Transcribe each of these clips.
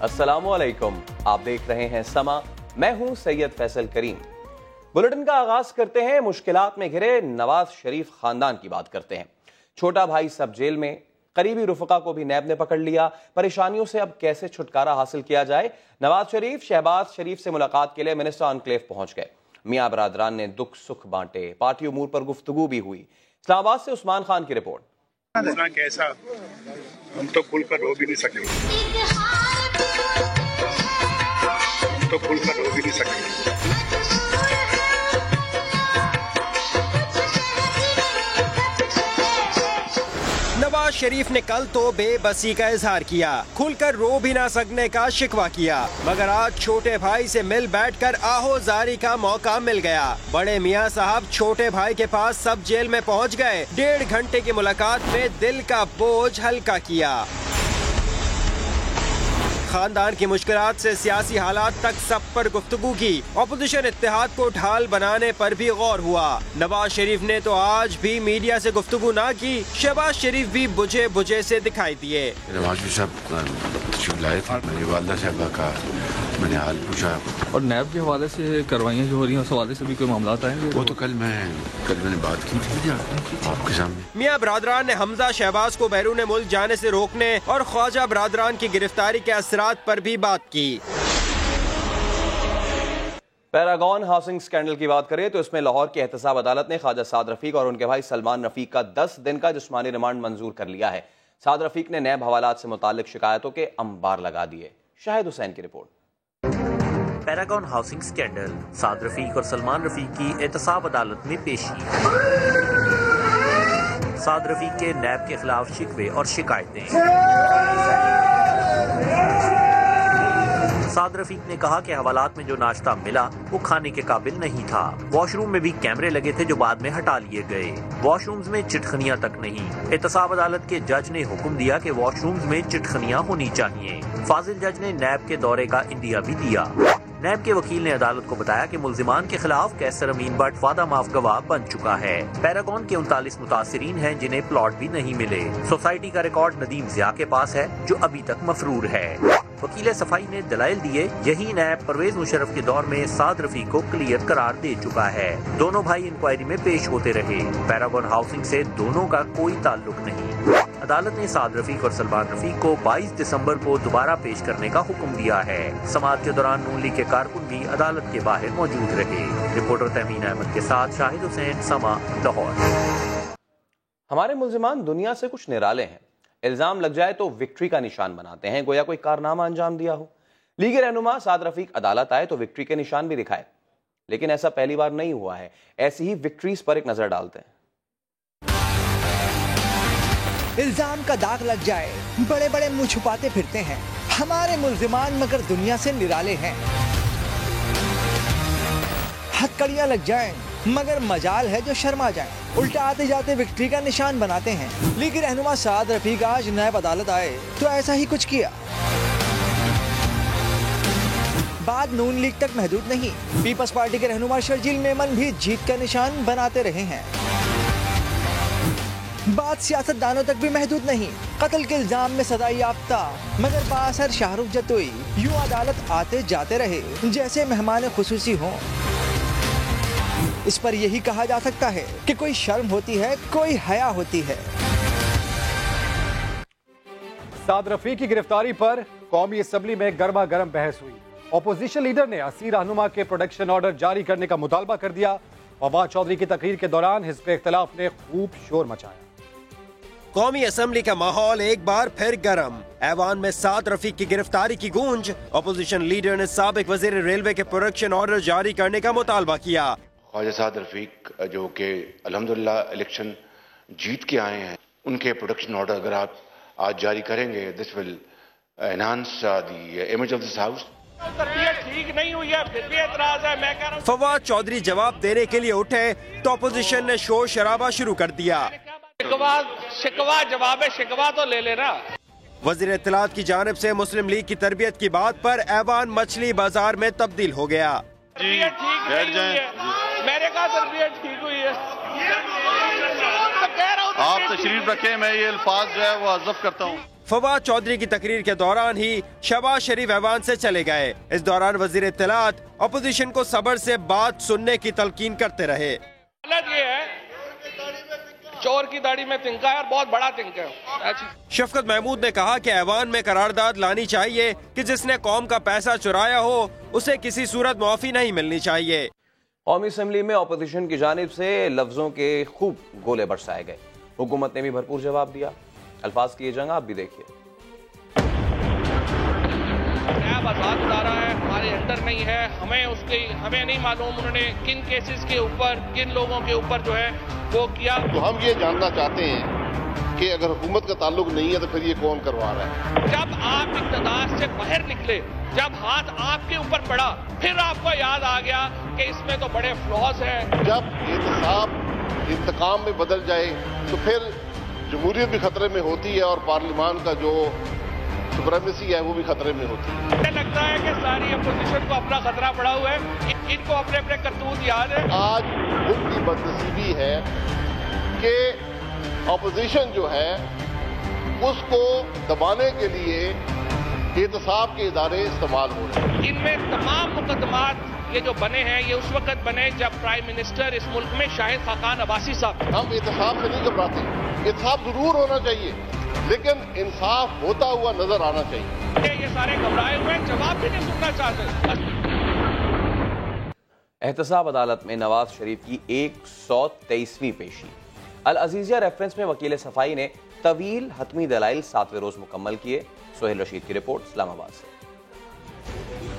अस्सलामुअलैकुम, आप देख रहे हैं समा। मैं हूं सैयद फैसल करीम। बुलेटिन का आगाज करते हैं मुश्किलात में घिरे नवाज शरीफ खानदान की बात करते हैं। छोटा भाई सब जेल में, करीबी रुफका को भी नैब ने पकड़ लिया। परेशानियों से अब कैसे छुटकारा हासिल किया जाए? नवाज शरीफ शहबाज शरीफ से मुलाकात के लिए मिनिस्टर एनक्लेव पहुंच गए। मियां बरादरान ने दुख सुख बांटे, पार्टी उमूर पर गुफ्तगू भी हुई। इस्लामाबाद से उस्मान खान की रिपोर्ट। कैसा हम तो खुलकर रो भी नहीं सके, नवाज शरीफ ने कल तो बेबसी का इजहार किया, खुलकर रो भी ना सकने का शिकवा किया, मगर आज छोटे भाई से मिल बैठकर आहोजारी का मौका मिल गया। बड़े मियां साहब छोटे भाई के पास सब जेल में पहुंच गए। 1.5 घंटे की मुलाकात में दिल का बोझ हल्का किया। खानदान की मुश्किलात से सियासी हालात तक सब पर गुफ्तगू की। ऑपोजिशन इत्तेहाद को ढाल बनाने पर भी गौर हुआ। नवाज शरीफ ने तो आज भी मीडिया से गुफ्तगू ना की। शहबाज शरीफ भी बुझे बुझे से दिखाई दिए। नवाज शरीफ साहब लाए थे, मेरी वालदा साहबा का मैंने हाल पूछा और नैब के हवाले से कार्रवाइयाँ जो हो रही हैं उस हवाले से भी कोई मामला आएंगे? वो तो कल मैंने बात की थी आपके सामने। मियां बरादरान ने हमजा शहबाज को बैरून मुल्क जाने से रोकने और ख्वाजा बरादरान की गिरफ्तारी के असरात पर भी बात की। पैरागॉन हाउसिंग स्कैंडल की बात करें तो इसमें लाहौर की एहतसाब अदालत ने ख्वाजा साद रफीक और उनके भाई सलमान रफीक का 10 दिन का जिस्मानी रिमांड मंजूर कर लिया है। साद रफीक ने नैब हवालात से मुताल्लिक शिकायतों के अंबार लगा दिए। शाहिद हुसैन की report. Paragon housing scandal, Saad Rafique और सलमान रफीक की एहतसाब अदालत में पेशी। साद रफीक के नैब के खिलाफ शिकवे और शिकायतें। साद रफीक ने कहा कि हवालात में जो नाश्ता मिला वो खाने के काबिल नहीं था। वॉशरूम में भी कैमरे लगे थे जो बाद में हटा लिए गए। वॉशरूम्स में चिटखनियां तक नहीं। एहतसाब अदालत के जज ने हुक्म दिया कि वॉशरूम्स में चिटखनियां होनी चाहिए। फाजिल जज ने नैब के दौरे का इंदिया भी दिया। नैब के वकील ने अदालत को बताया कि मुल्जिमान के खिलाफ कैसर अमीन भट्ट वादा माफ गवाह बन चुका है। पैरागॉन के 39 मुतासिरीन हैं जिन्हें प्लॉट भी नहीं मिले। सोसाइटी का रिकॉर्ड नदीम जिया के पास है जो अभी तक मफरूर है। वकील सफाई ने दलाइल दिए, यही नैब परवेज मुशर्रफ के दौर में साद रफीक को क्लियर करार दे चुका है। दोनों भाई इंक्वायरी में पेश होते रहे। पैरागॉन हाउसिंग से दोनों का कोई ताल्लुक नहीं। अदालत ने साद रफीक और सलमान रफीक को 22 दिसंबर को दोबारा पेश करने का हुक्म दिया है। समाअत के दौरान नून लीग के कारकुन भी अदालत के बाहर मौजूद रहे। रिपोर्टर तमीन अहमद के साथ शाहिद हुसैन, समा, लाहौर। हमारे मुल्जिमान दुनिया से कुछ निराले हैं। इल्जाम लग जाए तो विक्ट्री का निशान बनाते हैं, गोया कोई कारनामा अंजाम दिया हो। लीग रहनुमा साद रफीक अदालत आए तो विक्ट्री के निशान भी दिखाए, लेकिन ऐसा पहली बार नहीं हुआ है। ऐसी ही विक्ट्रीज पर एक नजर डालते हैं। इल्जाम का दाग लग जाए, बड़े बड़े मुंह छुपाते फिरते हैं हमारे मुल्जिमान, मगर दुनिया से निराले हैं। हथकड़ियां लग जाएं, मगर मजाल है जो शर्मा जाए। उल्टा आते जाते विक्ट्री का निशान बनाते हैं। लीग रहनुमा साद रफीक आज नायब अदालत आए तो ऐसा ही कुछ किया। बात नून लीग तक महदूद नहीं, पीपल्स पार्टी के रहनुमा शर्जील मेमन भी जीत का निशान बनाते रहे हैं। बात सियासतदानों तक भी महदूद नहीं, कत्ल के इल्जाम में सजा याफ्ता मगर बासर शाहरुख जतोई यूं अदालत आते जाते रहे जैसे मेहमान खुसूसी हों। इस पर यही कहा जा सकता है कि कोई शर्म होती है, कोई हया होती है। साद रफीक की गिरफ्तारी पर कौमी असम्बली में गर्मा गर्म बहस हुई। ऑपोजिशन लीडर ने असीर रहनुमा के प्रोटेक्शन ऑर्डर जारी करने का मुतालबा कर दिया। फवाद चौधरी की तकरीर के दौरान हिज़्ब इख्तिलाफ ने खूब शोर मचाया। कौमी असम्बली का माहौल एक बार फिर गर्म। ऐवान में साद रफीक की गिरफ्तारी की गूंज। ऑपोजिशन लीडर ने साबिक वजीर रेलवे के प्रोटेक्शन ऑर्डर जारी करने का मुतालबा किया। ख्वाजा साद रफीक जो कि अल्हम्दुलिल्लाह इलेक्शन जीत के आए हैं, उनके प्रोटेक्शन ऑर्डर अगर आप आज जारी करेंगे, this will enhance the image of this house. ठीक नहीं हुई है, फिर भी एतराज है। मैं कह रहा हूं फवाद चौधरी जवाब देने के लिए उठे तो ऑपोजिशन ने शोर शराबा शुरू कर दिया। शिकवा जवाब है, शिकवा तो ले लेना। वजीर इत्तलात की जानिब से मुस्लिम लीग की तरबियत की बात पर ऐवान मछली बाजार में तब्दील हो गया। जी बैठ जाएं। मेरे कहा तरबियत ठीक हुई है, आप तशरीफ रखें, मैं ये अल्फाज जो है वो हज़फ करता हूँ। फवाद चौधरी की तकरीर के दौरान ही शहबाज शरीफ ऐवान से चले गए। इस दौरान वजीर इत्तलात अपोजिशन को सब्र से बात सुनने की तलकीन करते रहे। ये है चोर की दाढ़ी में तिनका है और बहुत बड़ा तिनका है। शफकत महमूद ने कहा कि ऐवान में करारदाद लानी चाहिए कि जिसने कौम का पैसा चुराया हो उसे किसी सूरत मुआफी नहीं मिलनी चाहिए। कौमी असम्बली में अपोजिशन की जानिब से लफ्जों के खूब गोले बरसाए गए। हुकूमत ने भी भरपूर जवाब दिया। अल्फाज की ये जंग आप भी देखिए। नया आजाद उतारा है, हमारे अंडर नहीं है, हमें नहीं मालूम उन्होंने किन केसेस के ऊपर किन लोगों के ऊपर जो है वो किया। तो हम ये जानना चाहते हैं कि अगर हुकूमत का ताल्लुक नहीं है तो फिर ये कौन करवा रहा है। जब आप इक़्तिदार से बाहर निकले, जब हाथ आपके ऊपर पड़ा, फिर आपको याद आ गया कि इसमें तो बड़े फ्लॉज हैं। जब एहतसाब इंतकाम में बदल जाए तो फिर जमहूरियत भी खतरे में होती है और पार्लियामान का जो सुप्रीमेसी है वो भी खतरे में होती है। मुझे लगता है कि सारी अपोजिशन को अपना खतरा पड़ा हुआ है, इनको अपने अपने करतूत याद है। आज मुल्क की बदनसीबी है कि अपोजिशन जो है उसको दबाने के लिए एहतसाब के इदारे इस्तेमाल हो रहे हैं। इनमें तमाम मुकदमात ये जो बने हैं ये उस वक्त बने जब प्राइम मिनिस्टर इस मुल्क में शाहिद खाकान अब्बासी साहब। हम एहतसाब से नहीं घबराते, एहतसाब जरूर होना चाहिए लेकिन इंसाफ होता हुआ नजर आना चाहिए। ये सारे घबराए हुए जवाब भी नहीं सुनना चाहते। एहतसाब अदालत में नवाज शरीफ की 123वीं पेशी। अल अजीजिया रेफरेंस में वकील सफाई ने तवील हतमी दलाइल 7वें रोज मुकम्मल किए। सोहेल रशीद की रिपोर्ट इस्लामाबाद से।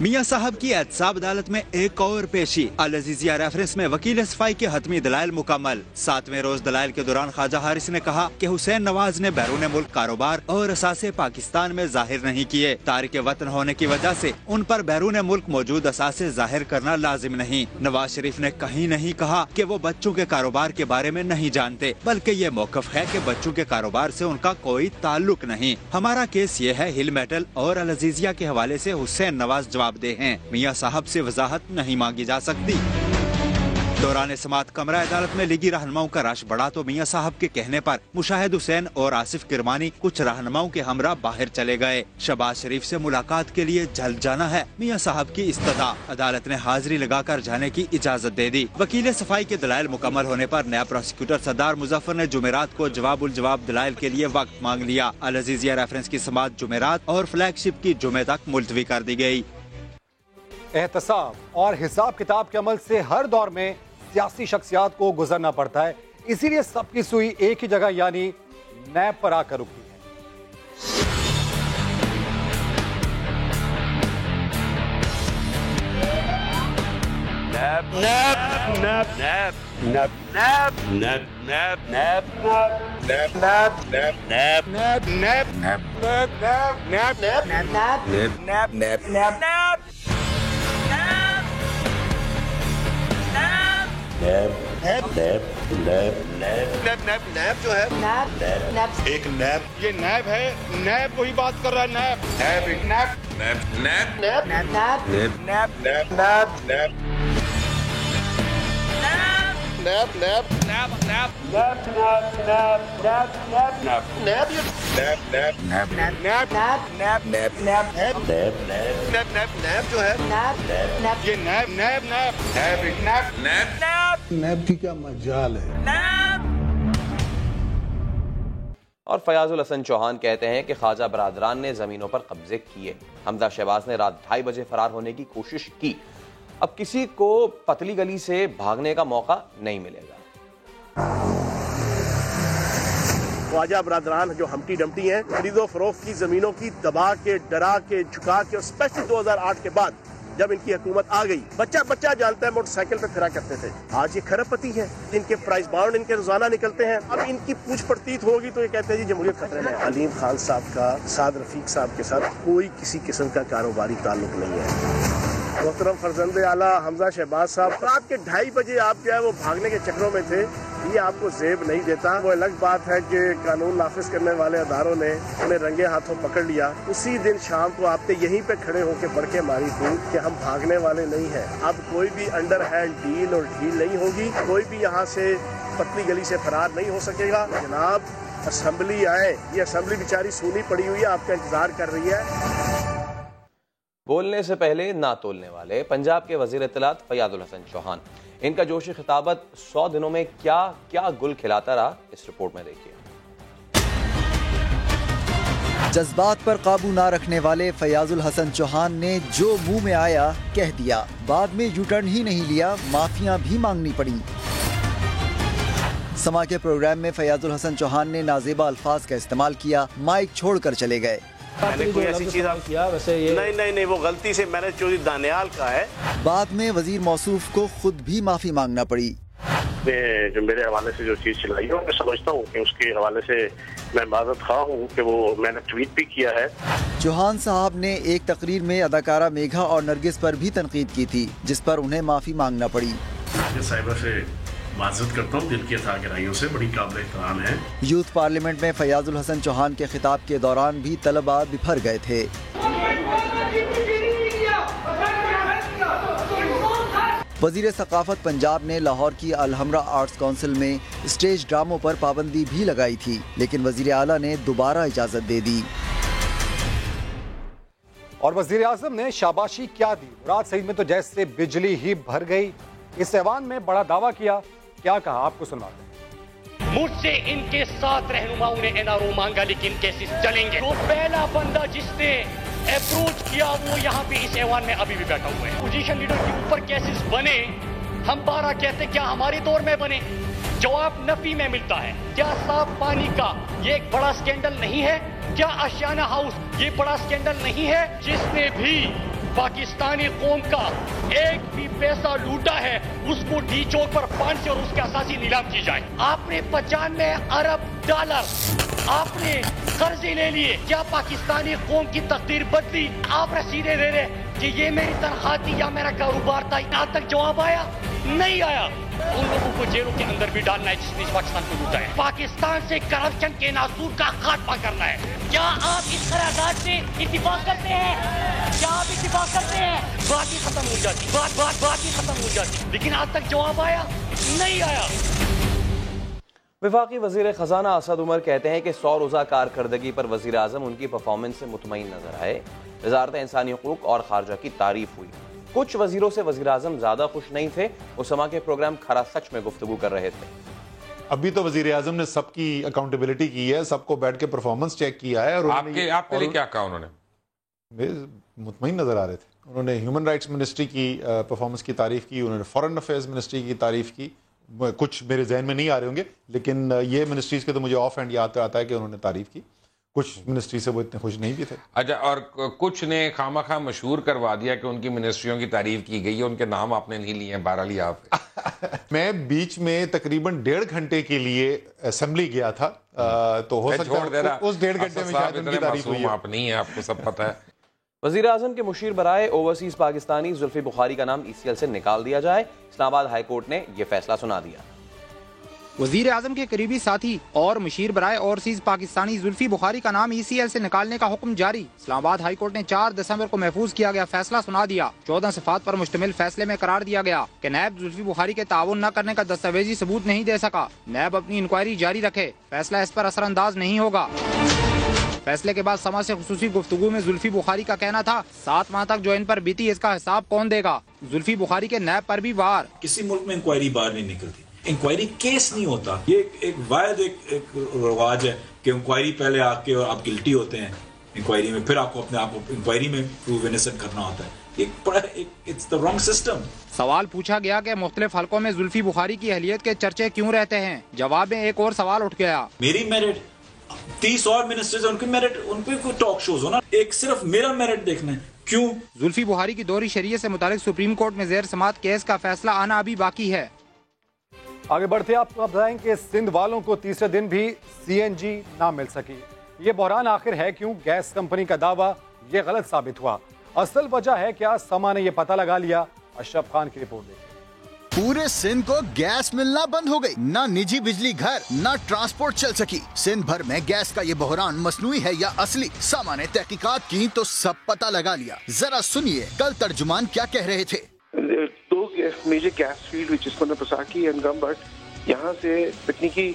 मियां साहब की एहतसाब अदालत में एक और पेशी। अल अजीजिया रेफरेंस में वकील सफाई के हतमी दलाइल मुकम्मल। 7वें रोज दलाइल के दौरान ख्वाजा हारिस ने कहा कि हुसैन नवाज ने बैरून मुल्क कारोबार और असासे पाकिस्तान में जाहिर नहीं किए। तारिक वतन होने की वजह से उन पर बैरून मुल्क मौजूद असासे जाहिर करना लाजिम नहीं। नवाज शरीफ ने कहीं नहीं कहा कि वो बच्चों के कारोबार के बारे में नहीं जानते, बल्कि ये मौकफ है कि बच्चों के कारोबार से उनका कोई ताल्लुक नहीं। हमारा केस ये है हिल मेटल और अल अजीजिया के हवाले से हुसैन नवाज जवाबदेह हैं। मियां साहब से वजाहत नहीं मांगी जा सकती। दौरान समाअत कमरा अदालत में लीगी रहनुमाओं का रश बढ़ा तो मियां साहब के कहने पर मुशाहिद हुसैन और आसिफ किरमानी कुछ रहनुमाओं के हमरा बाहर चले गए। शहबाज शरीफ से मुलाकात के लिए जल्द जाना है। मियां साहब की इस्तदा। अदालत ने हाजिरी लगाकर जाने की इजाजत दे दी। वकील सफाई के दलाइल मुकम्मल होने पर नया प्रोसिक्यूटर सरदार मुजफ्फर ने जुमेरात को जवाब दलाइल के लिए वक्त मांग लिया। अल अजीजिया रेफरेंस की समाअत जुमेरात और फ्लैगशिप की जुमे तक मुलतवी कर दी गई। एहतसाब और हिसाब किताब के अमल से हर दौर में सियासी शख्सियात को गुजरना पड़ता है, इसीलिए सबकी सुई एक ही जगह यानी नैब पर आकर रुकी है। नैब जो है एक नैब, ये नैब है, नैब वही बात कर रहा है। नैब की क्या मजाल है। और फयाजुल हसन चौहान कहते हैं कि ख्वाजा बरादरान ने जमीनों पर कब्जे किए। हमजा शहबाज ने रात 2:30 बजे फरार होने की कोशिश की। अब किसी को पतली गली से भागने का मौका नहीं मिलेगा। ख्वाजा बरादरान जो हमटी डमटी हैं, खरीदो फरोख्त की जमीनों की दबा के, डरा के, झुका के, और स्पेशली 2008 के बाद जब इनकी हुकूमत आ गई, बच्चा जानता है मोटरसाइकिल पे फिरा करते थे। आज ये खरबपति है, इनके प्राइस बाउंड इनके रोजाना निकलते हैं। अब इनकी पूछ पड़तीत होगी तो ये कहते हैं जी जमहूरियत खतरे में। अलीम खान साहब का साद रफीक साहब के साथ कोई किसी किस्म का कारोबारी ताल्लुक नहीं है। मोहतरम फरजंदे आला हमजा शहबाज साहब रात के 2:30 बजे आप जो है वो भागने के चक्रों में थे, ये आपको जेब नहीं देता। वो अलग बात है कि कानून नाफिज करने वाले अदारों ने उन्हें रंगे हाथों पकड़ लिया। उसी दिन शाम को आपने यहीं पे खड़े होकर बड़के मारी थी कि हम भागने वाले नहीं हैं। अब कोई भी अंडर हैंड डील और ढील नहीं होगी, कोई भी यहाँ से पतली गली से फरार नहीं हो सकेगा। जनाब असेंबली आए। ये असेंबली बेचारी सूनी पड़ी हुई है, आपका इंतजार कर रही है। बोलने से पहले ना तोलने वाले पंजाब के वजीर इत्तलात फयाजुल हसन चौहान, इनका जोशी खिताबत 100 दिनों में क्या क्या गुल खिलाता रहा, इस रिपोर्ट में देखिए। जज्बात पर काबू ना रखने वाले फयाजुल हसन चौहान ने जो मुंह में आया कह दिया, बाद में यूटर्न ही नहीं लिया, माफियां भी मांगनी पड़ी। समा के प्रोग्राम में फयाजुल हसन चौहान ने नाजेबा अल्फाज का इस्तेमाल किया, माइक छोड़कर चले गए। मैंने कोई ऐसी चीज किया वैसे ये नहीं, वो गलती से मैंने चोरी दानियाल का है। बाद में वजीर मौसूफ को खुद भी माफी मांगना पड़ी। जो मेरे हवाले से जो चीज चलाई है, मैं समझता हूँ कि उसके हवाले से मैं माजरत खा हूँ कि वो मैंने ट्वीट भी किया है। चौहान साहब ने एक तकरीर में अदाकारा मेघा और नरगिस पर भी तनकीद की थी, जिस पर उन्हें माफी मांगना पड़ी। साहिबा से माजरत करता हूँ, दिल की अता गहराइयों से, बड़ी काबिल एहतराम है। यूथ पार्लियामेंट में फयाजुल हसन चौहान के खिताब के दौरान भी तलबा बिफर गए थे। वजीर सकाफत पंजाब ने लाहौर की अलहमरा आर्ट्स काउंसिल में स्टेज ड्रामों पर पाबंदी भी लगाई थी, लेकिन वजीर आला ने दोबारा इजाजत दे दी। और वजीर आजम ने शाबाशी क्या दी, मुराद सईद में तो जैसे बिजली ही भर गई। इस ऐवान में बड़ा दावा किया, क्या कहा आपको सुनाते हैं। मुझसे इनके साथ रहनुमाओं ने एनआरओ मांगा, लेकिन केसेस चलेंगे। तो पहला बंदा जिसने अप्रोच किया वो यहाँ पे इस ऐवान में अभी भी बैठा हुआ है। पोजीशन लीडर के ऊपर केसेस बने, हम 12 कहते क्या हमारे दौर में बने? जवाब नफी में मिलता है। क्या साफ पानी का ये एक बड़ा स्कैंडल नहीं है? क्या आशियाना हाउस ये बड़ा स्कैंडल नहीं है? जिसने भी पाकिस्तानी कौम का एक भी पैसा लूटा है उसको डी चौक पर फांसी और उसके असासी नीलाम की जाए। आपने 95 अरब डॉलर आपने कर्जे ले लिए, क्या पाकिस्तानी कौम की तकदीर बदली? आप रसीदें दे रहे कि ये मेरी तनख्वाह थी या मेरा कारोबार था, आज तक जवाब आया नहीं आया। उन लोगों को जेलों के अंदर भी डालना है जिसने पाकिस्तान को लूटा है। पाकिस्तान से करप्शन के नासूर का खात्मा करना है। क्या आप इस करारदाद से इत्तेफाक करते हैं? क्या आप इत्तेफाक करते हैं? बात ही खत्म हो जाती, बात ही खत्म हो जाती, लेकिन आज तक जवाब आया नहीं आया। वफाकी वजीर खजाना असद उमर कहते हैं कि 100 रोज़ा कारकर्दगी पर वजीर आजम उनकी परफॉर्मेंस से मुतमईन नजर आए। वजारत इंसानी हुकूक और खारजा की तारीफ हुई। कुछ वजीरों से वजीर आजम ज्यादा खुश नहीं थे, वो समा के प्रोग्राम खरा सच में गुफ्तगू कर रहे थे। अभी तो वजीर आजम ने सबकी अकाउंटेबिलिटी की है, सबको बैठ के परफॉर्मेंस चेक किया है। और आपके लिए क्या कहा उन्होंने? मुतमईन नजर आ रहे थे। उन्होंने ह्यूमन राइट्स मिनिस्ट्री की परफॉर्मेंस की तारीफ की, उन्होंने फॉरेन अफेयर्स मिनिस्ट्री की तारीफ की। कुछ मेरे जहन में नहीं आ रहे होंगे, लेकिन ये मिनिस्ट्रीज के तो मुझे ऑफ हैंड याद आता है कि उन्होंने तारीफ की। कुछ मिनिस्ट्री से वो इतने खुश नहीं भी थे। अच्छा, और कुछ ने खामखा मशहूर करवा दिया कि उनकी मिनिस्ट्रियों की तारीफ की गई है, उनके नाम आपने नहीं लिए, बहरहाल आप मैं बीच में तकरीबन 1.5 घंटे के लिए असेंबली गया था, तो हो सकता है उस 1.5 घंटे में शायद उनकी तारीफ हुई। आप नहीं है, आपको सब पता है। वजीर आजम के मुशीर बराए ओवरसीज पाकिस्तानी जुल्फी बुखारी का नाम ECL से निकाल दिया जाए। इस्लामाबाद हाई कोर्ट ने यह फैसला सुना दिया। वजीर आजम के करीबी साथी और मुशीर बराए ओवरसीज पाकिस्तानी जुल्फी बुखारी का नाम ECL से निकालने का हुक्म जारी। इस्लामाबाद हाई कोर्ट ने 4 दिसंबर को महफूज किया गया फैसला सुना दिया। 14 सिफात पर मुश्तमिल फैसले में करार दिया गया कि नैब जुल्फी बुखारी के ताउन न करने का दस्तावेजी सबूत नहीं दे सका। नैब अपनी इंक्वायरी जारी रखे, फैसला इस पर असरअंदाज नहीं होगा। फैसले के बाद समा से खुसूसी गुफ्तगू में जुल्फी बुखारी का कहना था 7 माह तक जो इन पर बीती इसका हिसाब कौन देगा। जुल्फी बुखारी के नैब पर भी वार। किसी मुल्क में इंक्वायरी बाहर नहीं निकलती, इंक्वायरी केस नहीं होता। ये एक वायद एक रिवाज है कि इंक्वायरी पहले आके और आप गिल्टी होते हैं इंक्वायरी में, फिर आपको अपने आप को इंक्वायरी में प्रूव इनोसेंट करना होता है। It's the wrong system. सवाल पूछा गया कि मुख्तलिफ हलकों में जुल्फी बुखारी की अहलियत के चर्चे क्यों रहते हैं। जवाब में एक और सवाल उठ गया। मेरी मेरिट 30 और मिनिस्टर्स उनकी मेरिट, उनपे कोई टॉक शोज हो ना, एक सिर्फ मेरा मेरिट देखना है क्यों? जुल्फी बुखारी की दोहरी शरीयत से मुतालिक सुप्रीम कोर्ट में ज़ेर समाअत केस का फैसला आना अभी बाकी है। आगे बढ़ते आपको बताएं कि सिंध वालों को तीसरे दिन भी CNG ना मिल सकी। ये बहरान आखिर है क्यों? गैस कंपनी का दावा ये गलत साबित हुआ। असल वजह है क्या? समा ने ये पता लगा लिया। अशरफ खान की रिपोर्ट देखिए। पूरे सिंध को गैस मिलना बंद हो गई, ना निजी बिजली घर, ना ट्रांसपोर्ट चल सकी। सिंध भर में गैस का ये बहरान मसनूई है या असली? समा ने तहकीकात की तो सब पता लगा लिया। जरा सुनिए कल तर्जुमान क्या कह रहे थे। Two major gas fields, which is Pasaki and Gambut, यहाँ से तकनीकी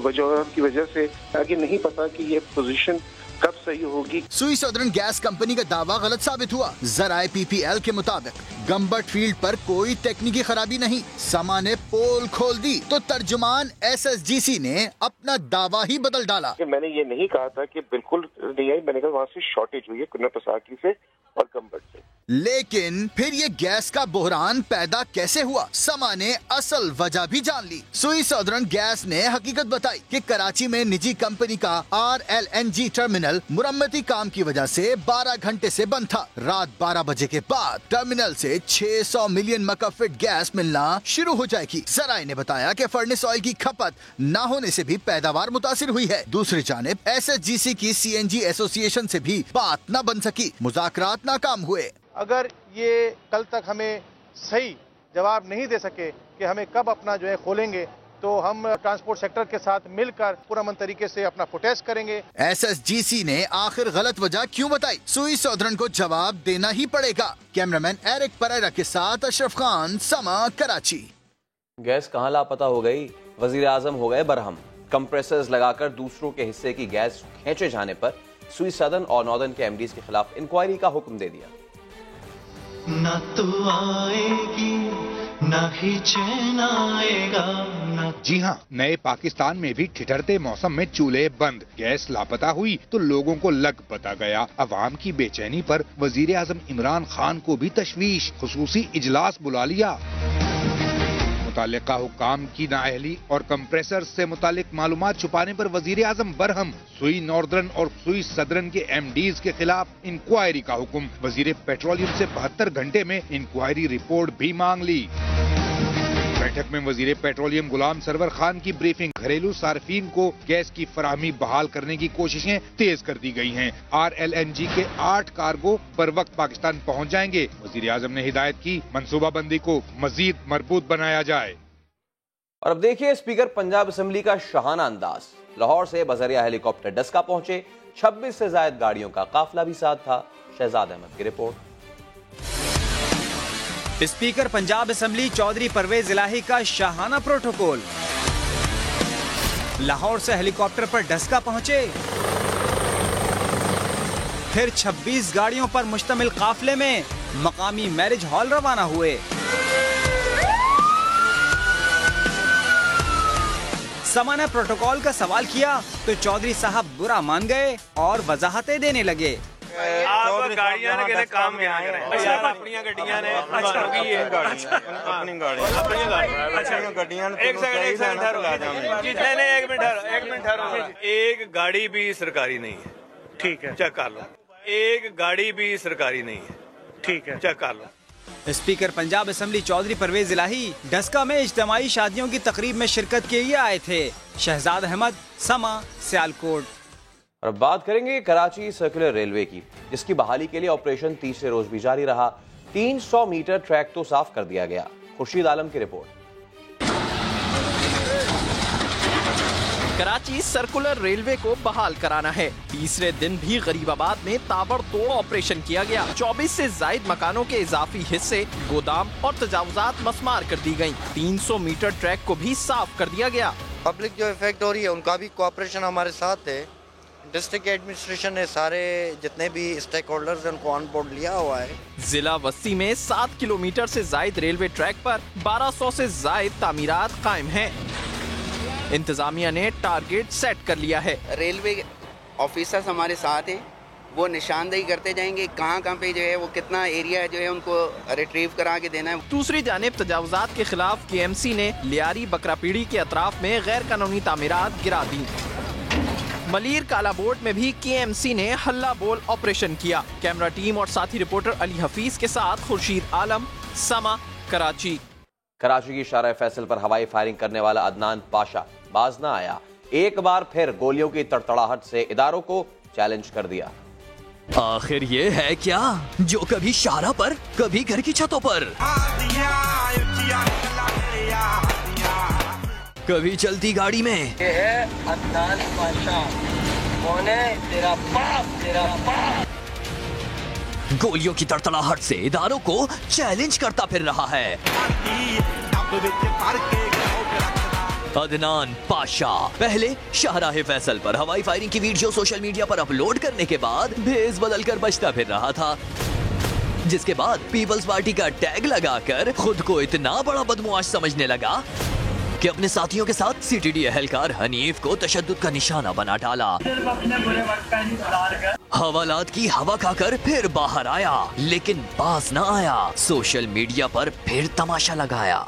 वजह की वजह से आगे नहीं पता कि ये पोजीशन कब सही होगी। सुई सदर्न गैस कंपनी का दावा गलत साबित हुआ। जराए PPL के मुताबिक गम्बट फील्ड पर कोई तकनीकी खराबी नहीं। समा ने पोल खोल दी तो तर्जुमान SSGC ने अपना दावा ही बदल डाला। मैंने ये नहीं कहा था कि बिल्कुल नहीं आई, मैंने कहा वहाँ से शॉर्टेज हुई है कुन्ना पसाकी से और गम्बट से। लेकिन फिर ये गैस का बहरान पैदा कैसे हुआ, समा ने असल वजह भी जान ली। सुई सदर्न गैस ने हकीकत बताई कि कराची में निजी कंपनी का RLNG टर्मिनल मुरम्मती काम की वजह से 12 घंटे से बंद था। रात 12 बजे के बाद टर्मिनल से 600 मिलियन मकफिट गैस मिलना शुरू हो जाएगी। जराए ने बताया कि फर्नेस ऑयल की खपत न होने से भी पैदावार मुतासिर हुई है। दूसरी जानिब SSGC की CNG एसोसिएशन से भी बात न बन सकी, मुज़ाकरात नाकाम हुए। अगर ये कल तक हमें सही जवाब नहीं दे सके कि हमें कब अपना जो है खोलेंगे, तो हम ट्रांसपोर्ट सेक्टर के साथ मिलकर पुरअमन तरीके से अपना प्रोटेस्ट करेंगे। SSGC ने आखिर गलत वजह क्यों बताई, सुई सदर्न को जवाब देना ही पड़ेगा। कैमरामैन एरिक परेरा के साथ अशरफ खान, समा, कराची। गैस कहाँ लापता हो गई, वजीर आजम हो गए बरहम। कंप्रेसर्स लगाकर दूसरों के हिस्से की गैस खींचे जाने पर सुई सदर्न और नॉर्दर्न के MDs के खिलाफ इंक्वायरी का हुक्म दे दिया। ना तो आएगी ना ही चैन आएगा ना। जी हाँ, नए पाकिस्तान में भी ठिठुरते मौसम में चूल्हे बंद, गैस लापता हुई तो लोगों को लग पता गया। अवाम की बेचैनी पर वजीर आजम इमरान खान को भी तशवीश, खुसूसी इजलास बुला लिया। मुतालिका हुकाम की नाअहली और कंप्रेसर से मुतालिक मालूमात छुपाने पर वजीर आजम बरहम, सुई नॉर्दर्न और सुई सदर्न के MDs के खिलाफ इंक्वायरी का हुक्म। वजीर पेट्रोलियम से 72 घंटे में इंक्वायरी रिपोर्ट भी मांग ली। बैठक में वजीर पेट्रोलियम गुलाम सरवर खान की ब्रीफिंग, घरेलू सार्फिन को गैस की फराहमी बहाल करने की कोशिशें तेज कर दी गई हैं। RLNG के 8 कार्गो बर वक्त पाकिस्तान पहुंच जाएंगे। वजीर आजम ने हिदायत की मनसूबाबंदी को मजीद मजबूत बनाया जाए। और अब देखिए स्पीकर पंजाब असेंबली का शाहाना अंदाज। लाहौर से बजरिया हेलीकॉप्टर डस्का पहुंचे, 26 से ज्यादा गाड़ियों का काफिला भी साथ था। शहजाद अहमद की report. Speaker Punjab assembly Chaudhry Parvez Elahi का शाहाना प्रोटोकॉल। लाहौर से हेलीकॉप्टर पर डस्का पहुंचे, फिर 26 गाड़ियों पर मुश्तमिल काफिले में मकामी मैरिज हॉल रवाना हुए। समा ने प्रोटोकॉल का सवाल किया तो चौधरी साहब बुरा मान गए और वजाहतें देने लगे। आप गाड़ियां के काम में आए हैं, अपनी गड्डियां ने अपनी गाड़ी अच्छा गड्डियां एक सेकंड एक गाड़ी भी सरकारी नहीं है, ठीक है, चेक कर लो। एक गाड़ी भी सरकारी नहीं है, ठीक है, चेक कर लो। स्पीकर पंजाब असेंबली चौधरी परवेज इलाही डस्का में इज्तिमाई शादियों की तकरीब में शिरकत के लिए आए थे। शहजाद अहमद, समा, सियालकोट। और अब बात करेंगे कराची सर्कुलर रेलवे की, जिसकी बहाली के लिए ऑपरेशन तीसरे रोज भी जारी रहा। 300 मीटर ट्रैक तो साफ कर दिया गया। खुर्शीद आलम की रिपोर्ट। कराची सर्कुलर रेलवे को बहाल कराना है। तीसरे दिन भी गरीबाबाद में ताबड़तोड़ ऑपरेशन किया गया। 24 से जायद मकानों के इजाफी हिस्से, गोदाम और तजावुजात मस्मार कर दी गयी। 300 मीटर ट्रैक को भी साफ कर दिया गया। पब्लिक जो इफेक्ट हो रही है उनका भी कोऑपरेशन हमारे साथ है। डिस्ट्रिक्ट एडमिनिस्ट्रेशन ने सारे जितने भी स्टेक होल्डर्स हैं उनको ऑन बोर्ड लिया हुआ है। जिला वस्ती में 7 किलोमीटर से जायद रेलवे ट्रैक पर 1200 से जायद तामीरात कायम हैं। इंतजामिया ने टारगेट सेट कर लिया है। रेलवे ऑफिसर्स हमारे साथ हैं, वो निशानदेही करते जाएंगे कहाँ पे जो है वो कितना एरिया जो है उनको रिट्रीव करा के देना है। दूसरी जानिब तजावुजात के खिलाफ KMC ने लियारी बकरापीड़ी के अतराफ में गैर कानूनी तामीरात गिरा दी। मलीर कालाबोर्ड में भी KMC ने हल्ला बोल ऑपरेशन किया। कैमरा टीम और साथी रिपोर्टर अली हफीज के साथ खुर्शीद आलम, समा, कराची। कराची की शारा फैसल पर हवाई फायरिंग करने वाला अदनान पाशा बाज न आया। एक बार फिर गोलियों की तड़तड़ाहट से इदारों को चैलेंज कर दिया। आखिर ये है क्या जो कभी शारा पर कभी घर की छतों पर, कभी चलती गाड़ी में। ये है अदनान पाशा, कौन है? तेरा बाप। गोलियों की तड़तड़ाहट से इदारों को चैलेंज करता फिर रहा है। अदनान पाशा पहले शाहराह फैसल पर हवाई फायरिंग की वीडियो सोशल मीडिया पर अपलोड करने के बाद भेस बदलकर बचता फिर रहा था, जिसके बाद पीपल्स पार्टी का टैग लगाकर खुद को इतना बड़ा बदमाश समझने लगा कि अपने साथियों के साथ सीटीडी एहलकार हनीफ को तशद्दुद का निशाना बना डाला। हवालात की हवा खाकर फिर बाहर आया, लेकिन बाज न आया। सोशल मीडिया पर फिर तमाशा लगाया।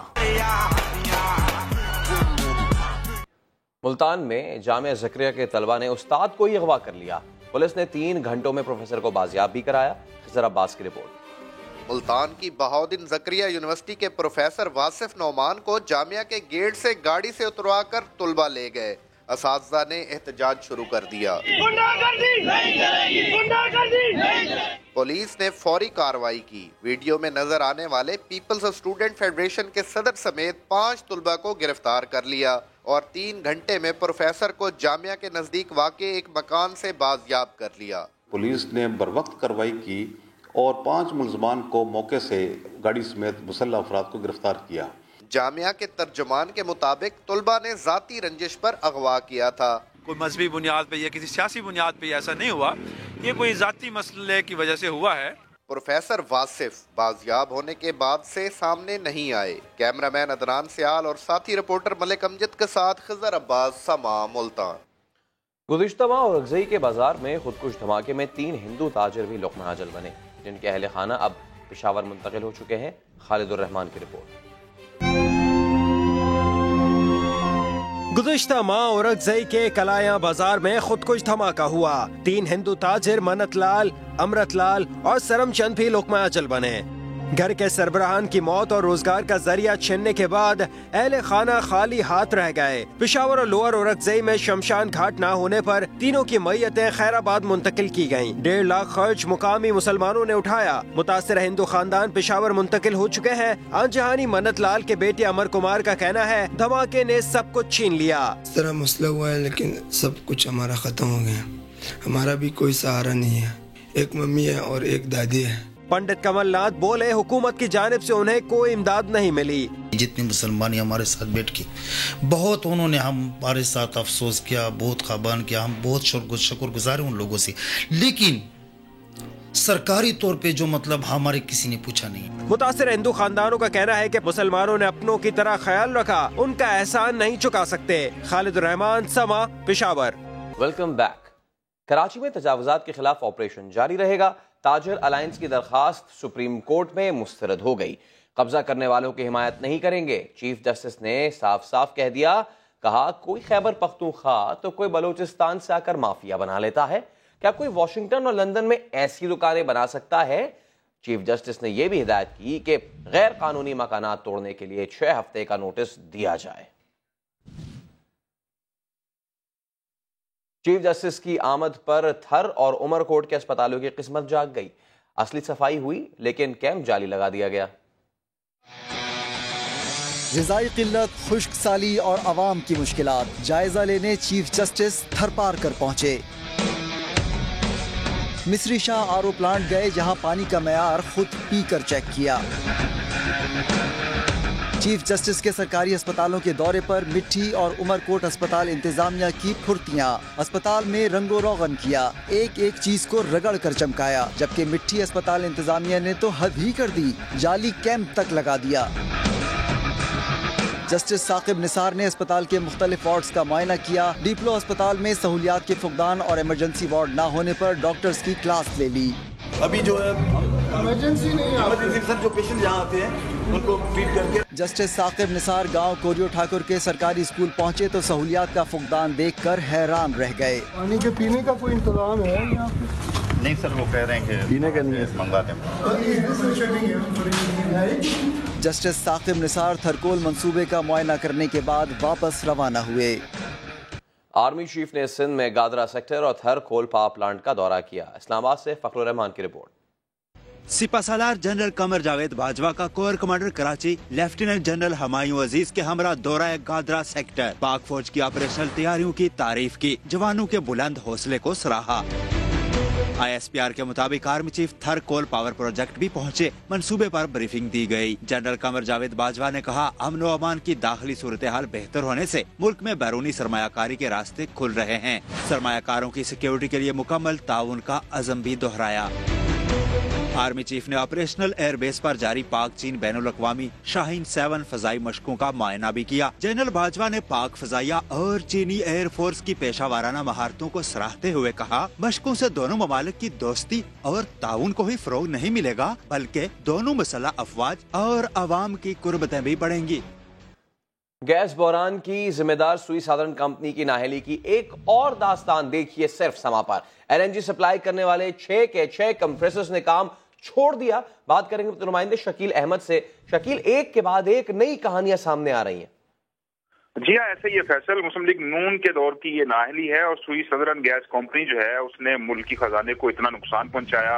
मुल्तान में जामिया ज़करिया के तलबा ने उस्ताद को ही अगवा कर लिया। पुलिस ने 3 घंटों में प्रोफेसर को बाजियाब भी कराया। खिज़र अब्बास की रिपोर्ट। मुल्तान की बहाउद्दीन ज़करिया यूनिवर्सिटी के प्रोफेसर वासिफ नौमान को जामिया के गेट से गाड़ी से उतरवा कर तुलबा ले गए। असातिज़ा ने एहतजाज शुरू कर दिया। पुलिस ने फौरी कार्रवाई की। वीडियो में नजर आने वाले पीपल्स स्टूडेंट फेडरेशन के सदर समेत 5 तुलबा को गिरफ्तार कर लिया और 3 घंटे में प्रोफेसर को जामिया के नजदीक वाक़े एक मकान से बाजियाब कर लिया। पुलिस ने बरवक्त कार्रवाई की और 5 मुलजमान को मौके से गाड़ी समेत मुसल्लह अफराद को गिरफ्तार किया। जामिया के तर्जुमान के मुताबिक तुलबा ने जाती रंजिश पर अगवा किया था। कोई मजहबी बुनियाद पे या किसी सियासी बुनियाद पे ऐसा नहीं हुआ, ये कोई जाती मसले की वजह से हुआ है। प्रोफेसर वासिफ बाजियाब होने के बाद से सामने नहीं आए। कैमरामैन अदनान सियाल और साथी रिपोर्टर मलिक अमजद के साथ खिज़र अब्बास, समा, मुल्तान। गुज़िश्ता माह औरंगज़ई के बाजार में खुदकुश धमाके में 3 हिंदू ताजिर भी लुक़मा अजल बने, जिनके अहले खाना अब पेशावर मुंतकिल हो चुके हैं। खालिदुर रहमान की रिपोर्ट। गुज़िश्ता माह औरंगज़ई के कलाया बाजार में खुदकुश धमाका हुआ। 3 हिंदू ताजिर मनत लाल, अमृत लाल और सरमचंद भी लुक़मा अजल बने। घर के सरबराहान की मौत और रोजगार का जरिया छीनने के बाद अहले खाना खाली हाथ रह गए। पेशावर और लोअर औरंगज़ई में शमशान घाट न होने पर तीनों की मैयतें खैराबाद मुंतकिल की गयीं। 1.5 लाख खर्च मुकामी मुसलमानों ने उठाया। मुतासिर हिंदू खानदान पेशावर मुंतकिल हो चुके हैं। आंजहानी मनत लाल के बेटे अमर कुमार का कहना है धमाके ने सब कुछ छीन लिया। इस तरह मसला हुआ है, लेकिन सब कुछ हमारा खत्म हो गया। हमारा भी कोई सहारा नहीं है। एक मम्मी है और एक दादी है। पंडित कमलनाथ बोले हुकूमत की जानिब से उन्हें कोई इमदाद नहीं मिली। जितने मुसलमान हमारे साथ बैठ के बहुत उन्होंने हमारे साथ अफसोस किया, बहुत ख़ाबान किया, हम बहुत शुक्रगुजार हैं उन लोगों से, लेकिन सरकारी तौर पे जो मतलब हमारे किसी ने पूछा नहीं। मुतासिर हिंदू खानदानों का कहना है कि मुसलमानों ने अपनों की तरह ख्याल रखा, उनका एहसान नहीं चुका सकते। खालिद रहमान, समा, पेशावर। Welcome back. कराची में तजावुजात के खिलाफ ऑपरेशन जारी रहेगा। ताजर अलायंस की दरखास्त सुप्रीम कोर्ट में मुस्तरद हो गई। कब्जा करने वालों की हिमायत नहीं करेंगे। चीफ जस्टिस ने साफ साफ कह दिया, कहा कोई खैबर पख्तूनख्वा तो कोई बलूचिस्तान से आकर माफिया बना लेता है। क्या कोई वॉशिंगटन और लंदन में ऐसी दुकानें बना सकता है? चीफ जस्टिस ने यह भी हिदायत की कि गैर कानूनी मकानात तोड़ने के लिए 6 हफ्ते का नोटिस दिया जाए। चीफ जस्टिस की आमद पर थर और उमरकोट के अस्पतालों की किस्मत जाग गई। असली सफाई हुई, लेकिन कैंप जाली लगा दिया गया। ग़िज़ाई किल्लत, खुश्क साली और आवाम की मुश्किलात जायजा लेने चीफ जस्टिस थर पार कर पहुंचे। मिस्री शाह आरओ प्लांट गए, जहां पानी का मयार खुद पी कर चेक किया। चीफ जस्टिस के सरकारी अस्पतालों के दौरे पर मिट्टी और उमरकोट अस्पताल इंतजामिया की फुर्तियां। अस्पताल में रंगो रोगन किया, एक एक चीज को रगड़ कर चमकाया, जबकि मिट्टी अस्पताल इंतजामिया ने तो हद ही कर दी, जाली कैंप तक लगा दिया। जस्टिस साकिब निसार ने अस्पताल के मुख्तलिफ वार्ड्स का मुआयना किया। डिप्लो अस्पताल में सहूलियात के फुकदान और इमरजेंसी वार्ड न होने पर डॉक्टर्स की क्लास ले ली। अभी जो है इमरजेंसी नहीं है, इमरजेंसी सर जो पेशेंट यहाँ आते हैं उनको ट्रीट करके। जस्टिस साकिब निसार गांव कोरियो ठाकुर के सरकारी स्कूल पहुंचे तो सहूलियात का फुकदान देखकर हैरान रह गए। पानी के पीने का कोई इंतजाम है यहाँ पे? नहीं सर, वो कह रहे हैं कि पीने का नहीं है, मंगवा दें। जस्टिस साकिब निसार थरकोल मंसूबे का मुआयना करने के बाद वापस रवाना हुए। आर्मी चीफ ने सिंध में गादरा सेक्टर और थर कोल पावर प्लांट का दौरा किया। इस्लामाबाद से फखरुर रहमान की रिपोर्ट। सिपहसालार जनरल कमर जावेद बाजवा का corps commander Karachi lieutenant general Humayun Aziz के हमरा दौरा गादरा सेक्टर। पाक फौज की ऑपरेशनल तैयारियों की तारीफ की, जवानों के बुलंद हौसले को सराहा। ISPR के मुताबिक आर्मी चीफ थर कोल पावर प्रोजेक्ट भी पहुंचे। मंसूबे पर ब्रीफिंग दी गई। जनरल कमर जावेद बाजवा ने कहा, अमन व अमान की दाखिली सूरत हाल बेहतर होने से मुल्क में बैरूनी सरमायाकारी के रास्ते खुल रहे हैं। सरमायाकारों की सिक्योरिटी के लिए मुकम्मल ताउन का अज़म भी दोहराया। आर्मी चीफ ने ऑपरेशनल एयरबेस पर जारी पाक चीन बैनुल-अक़वामी शाहीन 7 फजाई मशकों का मुआयना भी किया। जनरल बाजवा ने पाक फजाइया और चीनी एयरफोर्स की पेशा वाराना महारतों को सराहते हुए कहा, मशकों से दोनों ममालिक की दोस्ती और ताउन को ही फरोग नहीं मिलेगा, बल्कि दोनों मसला अफवाज और अवाम की कुर्बतें भी बढ़ेंगी। गैस बहरान की जिम्मेदार सुई साधारण कंपनी की नाअहली की एक और दास्तान देखिए सिर्फ समा पर। LNG सप्लाई करने वाले 6 के 6 कंप्रेसर्स ने काम छोड़ दिया। बात करेंगे तो नुमाइंदे शकील अहमद से। शकील, एक के बाद एक नई कहानियां सामने आ रही हैं। जी हाँ, ऐसे ये फैसल मुस्लिम लीग नून के दौर की ये नाअहली है और सुई सदरन गैस कंपनी जो है उसने मुल्क की खजाने को इतना नुकसान पहुंचाया।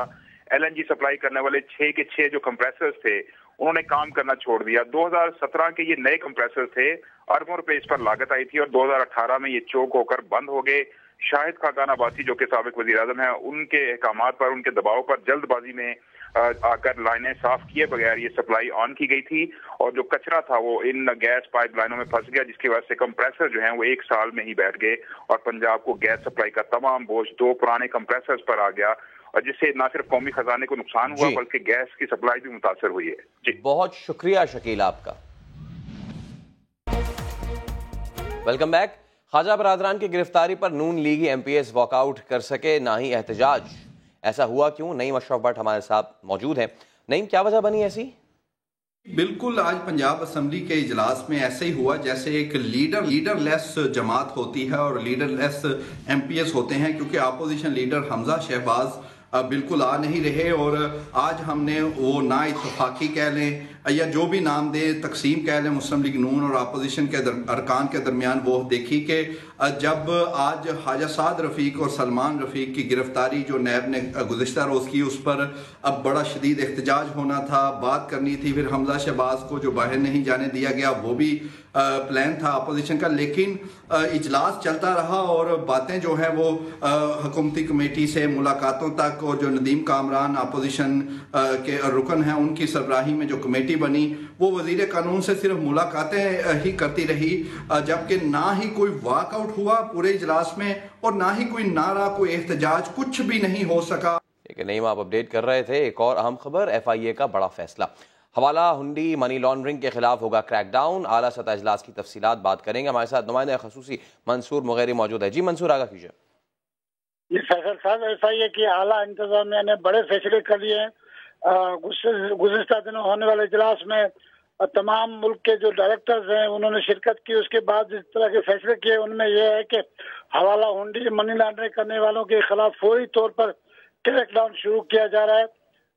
LNG सप्लाई करने वाले 6 के 6 जो कंप्रेसर्स थे उन्होंने काम करना छोड़ दिया। 2017 के ये नए कंप्रेसर थे, अरबों रुपए इस पर लागत आई थी और 2018 में ये चोक होकर बंद हो गए। शाहिद खाकान अब्बासी जो कि साबिक वजीर आजम है, उनके अहकामात पर, उनके दबाव पर जल्दबाजी में आकर लाइनें साफ किए बगैर ये सप्लाई ऑन की गई थी और जो कचरा था वो इन गैस पाइपलाइनों में फंस गया, जिसकी वजह से कंप्रेसर जो हैं वो 1 साल में ही बैठ गए और पंजाब को गैस सप्लाई का तमाम बोझ 2 पुराने कंप्रेसर्स पर आ गया और जिससे न सिर्फ कौमी खजाने को नुकसान हुआ बल्कि गैस की सप्लाई भी मुतासर हुई है। जी, बहुत शुक्रिया शकील आपका। Welcome back. ख्वाजा बरादरान की गिरफ्तारी पर नून लीगी MPS वॉकआउट कर सके, ना ही एहतजाज। ऐसा हुआ क्यों? नईम अशरफ भट्ट हमारे साथ मौजूद हैं। नईम, क्या वजह बनी ऐसी? बिल्कुल, आज पंजाब असम्बली के इजलास में ऐसे ही हुआ जैसे एक लीडरलेस जमात होती है और लीडरलेस MPS होते हैं, क्योंकि अपोजिशन लीडर हमजा शहबाज बिल्कुल आ नहीं रहे और आज हमने वो ना इत्तफाकी कह लें या जो भी नाम दे, तकसीम कह लें मुस्लिम लीग नून और अपोजिशन के अरकान के दरमियान, वो देखी कि जब आज ख्वाजा साद रफ़ीक और सलमान रफ़ीक की गिरफ्तारी जो नैब ने गुज़िश्ता रोज़ की, उस पर अब बड़ा शदीद एहतजाज होना था, बात करनी थी। फिर हमजा शहबाज को जो बाहर नहीं जाने दिया गया वो भी प्लान था अपोजिशन का, लेकिन इजलास चलता रहा और बातें जो है वो हुकूमती कमेटी से मुलाकातों तक, और जो नदीम कामरान अपोजिशन के रुकन हैं उनकी सरबराही में जो कमेटी बनी वो वजीर कानून से सिर्फ मुलाकातें ही करती रही, जबकि ना ही कोई वॉकआउट हुआ पूरे इजलास में और ना ही कोई नारा, कोई एहतजाज, कुछ भी नहीं हो सका। लेकिन नहीं, आप अपडेट कर रहे थे। एक और अहम खबर, FIA का बड़ा फैसला। हवाला हुंडी मनी लॉन्ड्रिंग के खिलाफ होगा क्रैकडाउन। आला सतह इजलास की तफसीलात बात करेंगे। हमारे साथ नुमाइंदा खसूसी मंसूर मुगैरी मौजूद है। जी मंसूर, आगा कीजिए। ये फैसल साहब, FIA की आला इंतजामिया ने बड़े फैसले कर लिए हैं। गुज़िश्ता दिनों होने वाले इजलास में तमाम मुल्क के जो डायरेक्टर्स हैं उन्होंने शिरकत की। उसके बाद जिस तरह के फैसले किए उनमें यह है कि हवाला हुंडी मनी लॉन्ड्रिंग करने वालों के खिलाफ फौरी तौर पर क्रैकडाउन शुरू किया जा रहा है,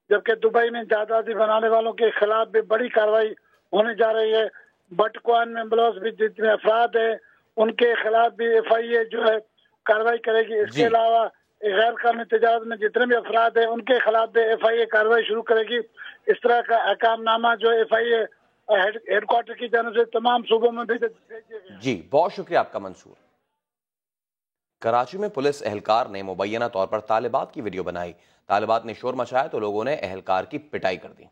जबकि दुबई में जायदादी बनाने वालों के खिलाफ भी बड़ी कार्रवाई होने जा रही है। बिटकॉइन में मुलव्वस भी जितने अफराद हैं उनके खिलाफ भी FIA जो है कार्रवाई करेगी। इसके अलावा गैर कानूनी तजावुज़ में जितने भी अफराद हैं उनके खिलाफ भी FIA कार्रवाई शुरू करेगी। इस तरह का अहकामनामा जो FIA हेडक्वार्टर की जानिब से तमाम सूबों में भेजे गए। जी, बहुत शुक्रिया आपका मंसूर। कराची में पुलिस एहलकार ने मुबैना तौर पर तालिबात की वीडियो बनाई। तालिबात ने शोर मचाया तो लोगों ने एहलकार की पिटाई कर दी।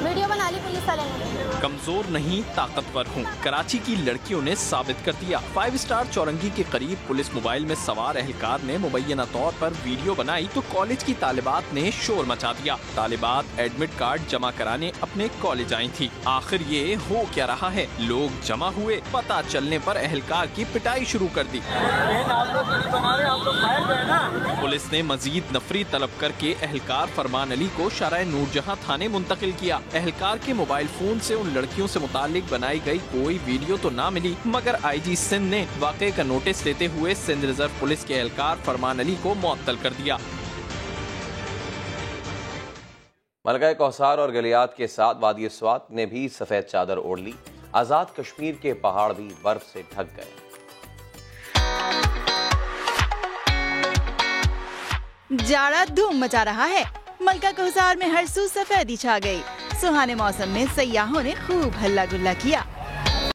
वीडियो बना ली पुलिस वाले ने। कमजोर नहीं, ताकतवर हूँ, कराची की लड़कियों ने साबित कर दिया। 5 स्टार चौरंगी के करीब पुलिस मोबाइल में सवार एहलकार ने मुबैना तौर पर वीडियो बनाई तो कॉलेज की तालिबात ने शोर मचा दिया। तालिबात एडमिट कार्ड जमा कराने अपने कॉलेज आई थी। आखिर ये हो क्या रहा है? लोग जमा हुए, पता चलने पर एहलकार की पिटाई शुरू कर दी। पुलिस ने मजीद नफरी तलब करके एहलकार फरमान अली को शारा नूरजहां थाने मुंतकिल किया। एहलकार के मोबाइल फोन से उन लड़कियों से मुतालिक बनाई गई कोई वीडियो तो ना मिली, मगर IG सिंध ने वाक़े का नोटिस लेते हुए सिंध रिजर्व पुलिस के एहलकार फरमान अली को मुअत्तल कर दिया। मलका कौसार और गलियात के साथ वादी स्वात ने भी सफेद चादर ओढ़ ली। आजाद कश्मीर के पहाड़ भी बर्फ से ढक गए। जाड़ा धूम मचा रहा है। मलका कौसार में हर सू सफेदी छा गई। सुहाने मौसम में सयाहों ने खूब हल्ला गुल्ला किया।